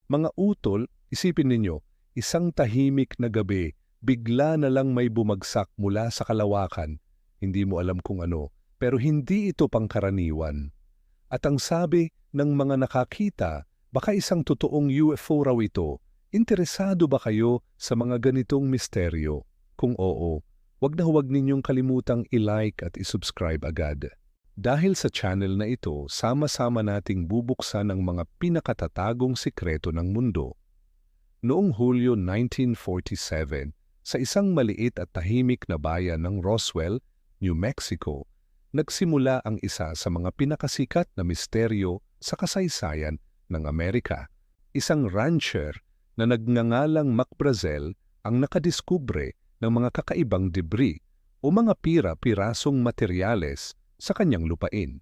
Mga utol, isipin ninyo, isang tahimik na gabi, bigla na lang may bumagsak mula sa kalawakan. Hindi mo alam kung ano, pero hindi ito pangkaraniwan. At ang sabi ng mga nakakita, baka isang totoong UFO raw ito. Interesado ba kayo sa mga ganitong misteryo? Kung oo, huwag ninyong kalimutang i-like at i-subscribe agad. Dahil sa channel na ito, sama-sama nating bubuksan ang mga pinakatatagong sikreto ng mundo. Noong Hulyo 1947, sa isang maliit at tahimik na bayan ng Roswell, New Mexico, nagsimula ang isa sa mga pinakasikat na misteryo sa kasaysayan ng Amerika. Isang rancher na nagngangalang Mac Brazel ang nakadiskubre ng mga kakaibang debris o mga pirasong materyales sa kanyang lupain.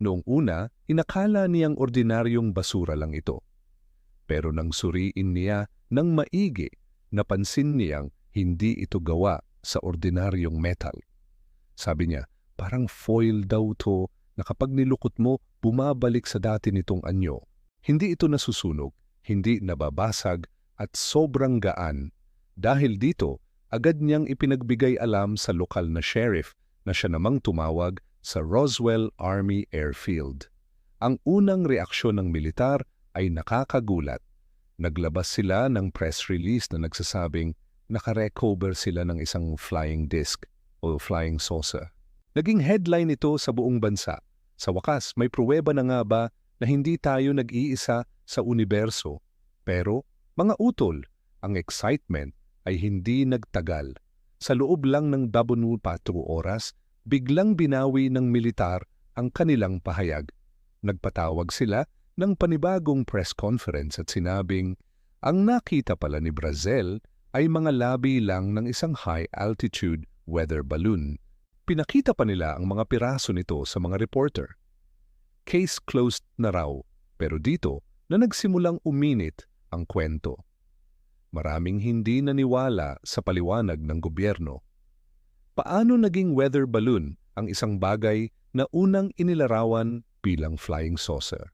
Noong una, inakala niyang ordinaryong basura lang ito. Pero nang suriin niya ng maigi, napansin niyang hindi ito gawa sa ordinaryong metal. Sabi niya, parang foil daw to na kapag nilukot mo, bumabalik sa dati nitong anyo. Hindi ito nasusunog, hindi nababasag at sobrang gaan. Dahil dito, agad niyang ipinagbigay alam sa lokal na sheriff na siya namang tumawag sa Roswell Army Airfield. Ang unang reaksyon ng militar ay nakakagulat. Naglabas sila ng press release na nagsasabing nakarecover sila ng isang flying disc o flying saucer. Naging headline ito sa buong bansa. Sa wakas, may pruweba na nga ba na hindi tayo nag-iisa sa universo? Pero, mga utol, ang excitement ay hindi nagtagal. Sa loob lang ng 24 oras, biglang binawi ng militar ang kanilang pahayag. Nagpatawag sila ng panibagong press conference at sinabing, ang nakita pala ni Brazel ay mga labi lang ng isang high-altitude weather balloon. Pinakita pa nila ang mga piraso nito sa mga reporter. Case closed na raw, pero dito na nagsimulang uminit ang kwento. Maraming hindi naniwala sa paliwanag ng gobyerno. Paano naging weather balloon ang isang bagay na unang inilarawan bilang flying saucer?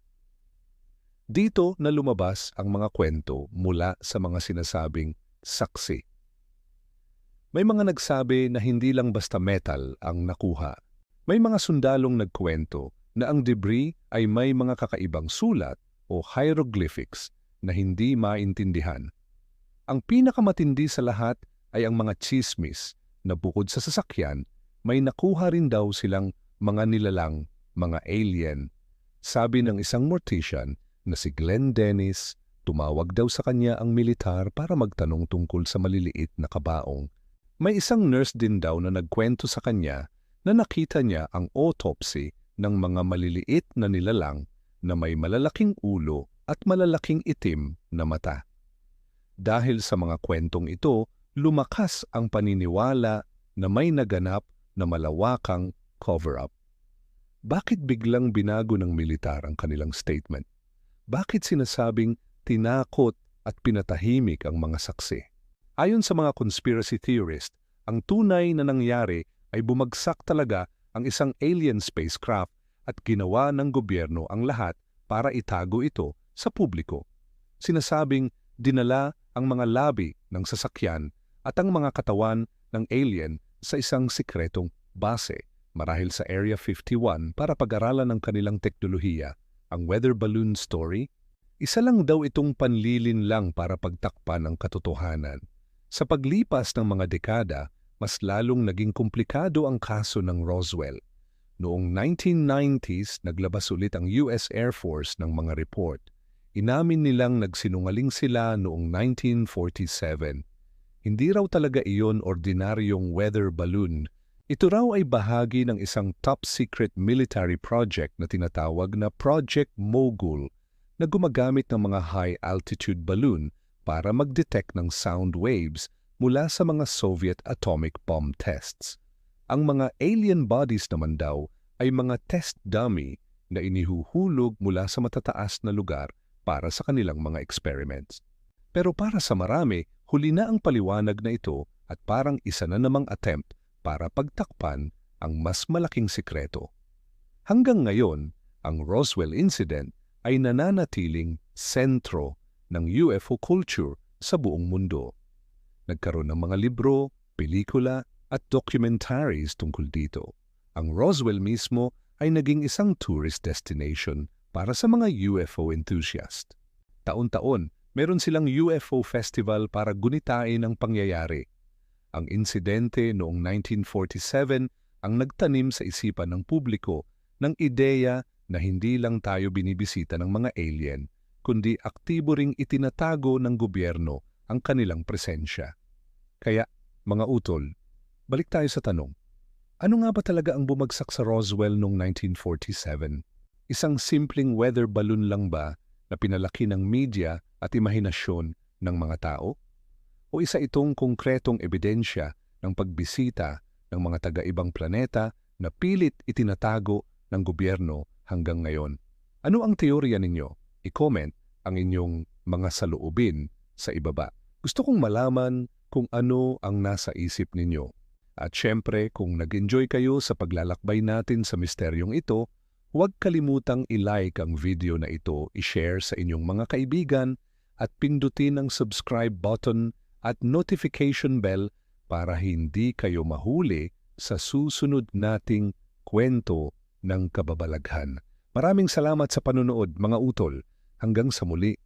Dito na lumabas ang mga kwento mula sa mga sinasabing saksi. May mga nagsabi na hindi lang basta metal ang nakuha. May mga sundalong nagkwento na ang debris ay may mga kakaibang sulat o hieroglyphics na hindi maintindihan. Ang pinakamatindi sa lahat ay ang mga chismis na bukod sa sasakyan, may nakuha rin daw silang mga nilalang, mga alien. Sabi ng isang mortician na si Glenn Dennis, tumawag daw sa kanya ang militar para magtanong tungkol sa maliliit na kabaong. May isang nurse din daw na nagkwento sa kanya na nakita niya ang autopsy ng mga maliliit na nilalang na may malalaking ulo at malalaking itim na mata. Dahil sa mga kwentong ito, lumakas ang paniniwala na may naganap na malawakang cover-up. Bakit biglang binago ng militar ang kanilang statement? Bakit sinasabing tinakot at pinatahimik ang mga saksi? Ayon sa mga conspiracy theorist, ang tunay na nangyari ay bumagsak talaga ang isang alien spacecraft at ginawa ng gobyerno ang lahat para itago ito sa publiko. Sinasabing dinala ang mga labi ng sasakyan at ang mga katawan ng alien sa isang sikretong base marahil sa Area 51 para pag-aralan ng kanilang teknolohiya. Ang weather balloon story, isa lang daw itong panlilin lang para pagtakpan ang katotohanan. Sa paglipas ng mga dekada, mas lalong naging komplikado ang kaso ng Roswell. Noong 1990s, naglabas ulit ang US Air Force ng mga report. Inamin nilang nagsinungaling sila noong 1947. Hindi raw talaga iyon ordinaryong weather balloon. Ito raw ay bahagi ng isang top-secret military project na tinatawag na Project Mogul na gumagamit ng mga high-altitude balloon para mag-detect ng sound waves mula sa mga Soviet atomic bomb tests. Ang mga alien bodies naman daw ay mga test dummy na inihuhulog mula sa matataas na lugar para sa kanilang mga experiments. Pero para sa marami, huli na ang paliwanag na ito at parang isa na namang attempt para pagtakpan ang mas malaking sikreto. Hanggang ngayon, ang Roswell incident ay nananatiling sentro ng UFO culture sa buong mundo. Nagkaroon ng mga libro, pelikula at documentaries tungkol dito. Ang Roswell mismo ay naging isang tourist destination para sa mga UFO enthusiast. Taon-taon, meron silang UFO festival para gunitain ang pangyayari. Ang insidente noong 1947 ang nagtanim sa isipan ng publiko ng ideya na hindi lang tayo binibisita ng mga alien, kundi aktibo ring itinatago ng gobyerno ang kanilang presensya. Kaya, mga utol, balik tayo sa tanong. Ano nga ba talaga ang bumagsak sa Roswell noong 1947? Isang simpleng weather balloon lang ba na pinalaki ng media at imahinasyon ng mga tao? O isa itong konkretong ebidensya ng pagbisita ng mga taga-ibang planeta na pilit itinatago ng gobyerno hanggang ngayon? Ano ang teorya ninyo? I-comment ang inyong mga saloobin sa ibaba. Gusto kong malaman kung ano ang nasa isip ninyo. At syempre, kung nag-enjoy kayo sa paglalakbay natin sa misteryong ito, huwag kalimutang i-like ang video na ito, i-share sa inyong mga kaibigan, at pindutin ang subscribe button at notification bell para hindi kayo mahuli sa susunod nating kwento ng kababalaghan. Maraming salamat sa panunood, mga utol. Hanggang sa muli.